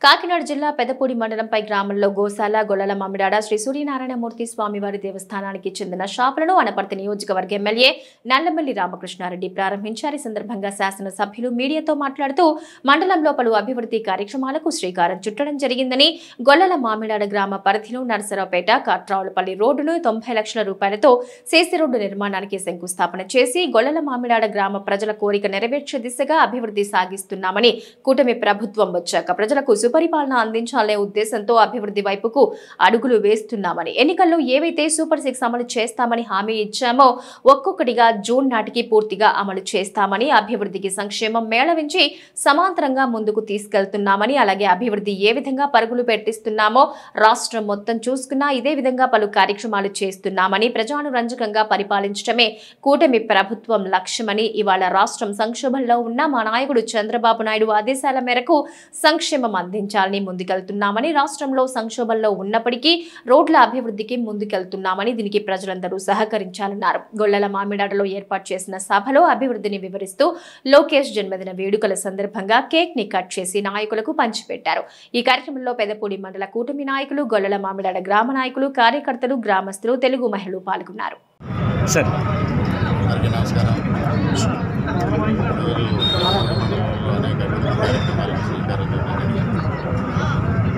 కాకినాడ జిల్లా పెదపూడి మండలంపై గ్రామంలో గోశాల గొల్లల మామిడాడ శ్రీ సూర్యనారాయణమూర్తి స్వామివారి దేవస్థానానికి చెందిన షాపులను అనపర్తి నియోజకవర్గ ఎమ్మెల్యే నల్లమల్లి రామకృష్ణారెడ్డి ప్రారంభించారు. ఈ సందర్భంగా శాసనసభ్యులు మీడియాతో మాట్లాడుతూ మండలంలో పలు అభివృద్ధి కార్యక్రమాలకు శ్రీకారం చుట్టడం జరిగిందని, గొల్లల మామిడాడ గ్రామ పరిధిలో నరసరావుపేట కాట్రావులపల్లి రోడ్డును 90 లక్షల రూపాయలతో సీసీ రోడ్డు నిర్మాణానికి శంకుస్థాపన చేసి గొల్లల మామిడాడ గ్రామ ప్రజల కోరిక నెరవేర్చే దిశగా అభివృద్ధి సాగిస్తున్నామని, కూటమి ప్రభుత్వం వచ్చాక ప్రజలకు సుపరిపాలన అందించాలనే ఉద్దేశంతో అభివృద్ధి వైపుకు అడుగులు వేస్తున్నామని, ఎన్నికల్లో ఏవైతే సూపర్ 6 అమలు చేస్తామని హామీ ఇచ్చామో ఒక్కొక్కటిగా జూన్ నాటికి పూర్తిగా అమలు చేస్తామని, అభివృద్ధికి సంక్షేమం మేళవించి సమాంతరంగా ముందుకు తీసుకెళ్తున్నామని, అలాగే అభివృద్ధి ఏ విధంగా పరుగులు పెట్టిస్తున్నామో రాష్ట్రం మొత్తం చూసుకున్నా ఇదే విధంగా పలు కార్యక్రమాలు చేస్తున్నామని, ప్రజానురంజకంగా పరిపాలించడమే కూటమి ప్రభుత్వం లక్ష్యమని, ఇవాళ రాష్ట్రం సంక్షోభంలో ఉన్న మా నాయకుడు చంద్రబాబు నాయుడు ఆదేశాల మేరకు సంక్షేమం అందించాలని ముందుకెళ్తున్నామని, రాష్ట్రంలో సంక్షోభంలో ఉన్నప్పటికీ రోడ్ల అభివృద్ధికి ముందుకెళ్తున్నామని, దీనికి ప్రజలందరూ సహకరించాలన్నారు. గొల్లల మామిడాడలో ఏర్పాటు చేసిన సభలో అభివృద్ధిని వివరిస్తూ లోకేష్ జన్మదిన వేడుకల సందర్భంగా కేక్ ని కట్ చేసి నాయకులకు పంచిపెట్టారు. ఈ కార్యక్రమంలో పెదపూడి మండల కూటమి నాయకులు, గొల్లల మామిడాడ గ్రామ నాయకులు, కార్యకర్తలు, గ్రామస్తులు, తెలుగు మహిళలు పాల్గొన్నారు.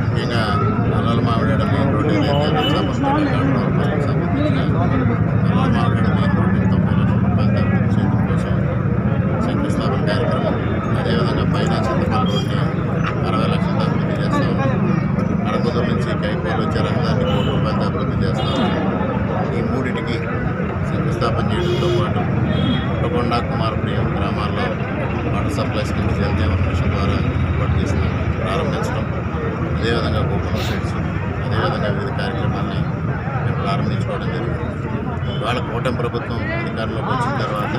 ముఖ్యంగా గొల్లల మామిడాడ మెయిన్ రోడ్డు శంకుస్థాపన కార్యక్రమం, అదేవిధంగా పైన చింతపల్లి రోడ్ని 60 లక్షలతో అభివృద్ధి చేస్తాము. అరకుదురు నుంచి కైకోలు వచ్చే రహదారిని ₹1 కోట్లతో అభివృద్ధి చేస్తాము. ఈ మూడింటికి శంకుస్థాపన చేయడంతో పాటు పుట్టకొండ, కుమారపురం గ్రామాల్లో water supply schemes Jal Jeevan mission ద్వారా ఏర్పాటు చేసిన ప్రారంభించడం, అదేవిధంగా కూపన్ సెట్స్, అదేవిధంగా వివిధ కార్యక్రమాలని మేము ప్రారంభించుకోవడం జరిగింది. ఇవాళ కూటమి ప్రభుత్వం అధికారంలోకి వచ్చిన తర్వాత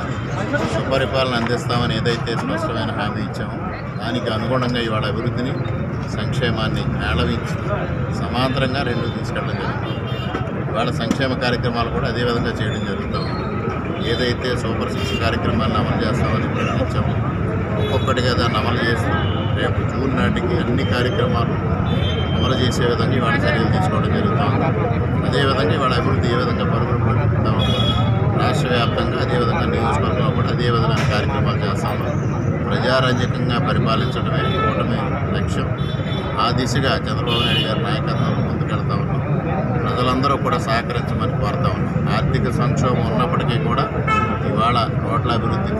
సుపరిపాలన అందిస్తామని ఏదైతే స్పష్టమైన హామీ ఇచ్చామో దానికి అనుగుణంగా ఇవాళ అభివృద్ధిని, సంక్షేమాన్ని మేళవించి సమాంతరంగా రెండు తీసుకెళ్ళడం జరుగుతుంది. ఇవాళ సంక్షేమ కార్యక్రమాలు కూడా అదేవిధంగా చేయడం జరుగుతాం. ఏదైతే సూపర్ 6 కార్యక్రమాలను అమలు చేస్తామని ప్రకటించామో ఒక్కొక్కటిగా దాన్ని అమలు చేస్తూ రేపు జూన్ నాటికి అన్ని కార్యక్రమాలు అమలు చేసే విధంగా ఇవాళ చర్యలు తీసుకోవడం జరుగుతుంది. అదేవిధంగా ఇవాళ అభివృద్ధి ఏ విధంగా పరుగులు పెడుతూ ఉంటాం, రాష్ట్ర వ్యాప్తంగా అదేవిధంగా నియోజకవర్గంలో కూడా అదే విధమైన కార్యక్రమాలు చేస్తాము. ప్రజారాజ్యకంగా పరిపాలించడమే కూటమి లక్ష్యం. ఆ దిశగా చంద్రబాబు నాయుడు గారి నాయకత్వంలో ముందుకెళ్తా ఉన్నాం. ప్రజలందరూ కూడా సహకరించమని కోరుతా ఉన్నాం. ఆర్థిక సంక్షోభం ఉన్నప్పటికీ కూడా ఇవాళ రోడ్ల అభివృద్ధి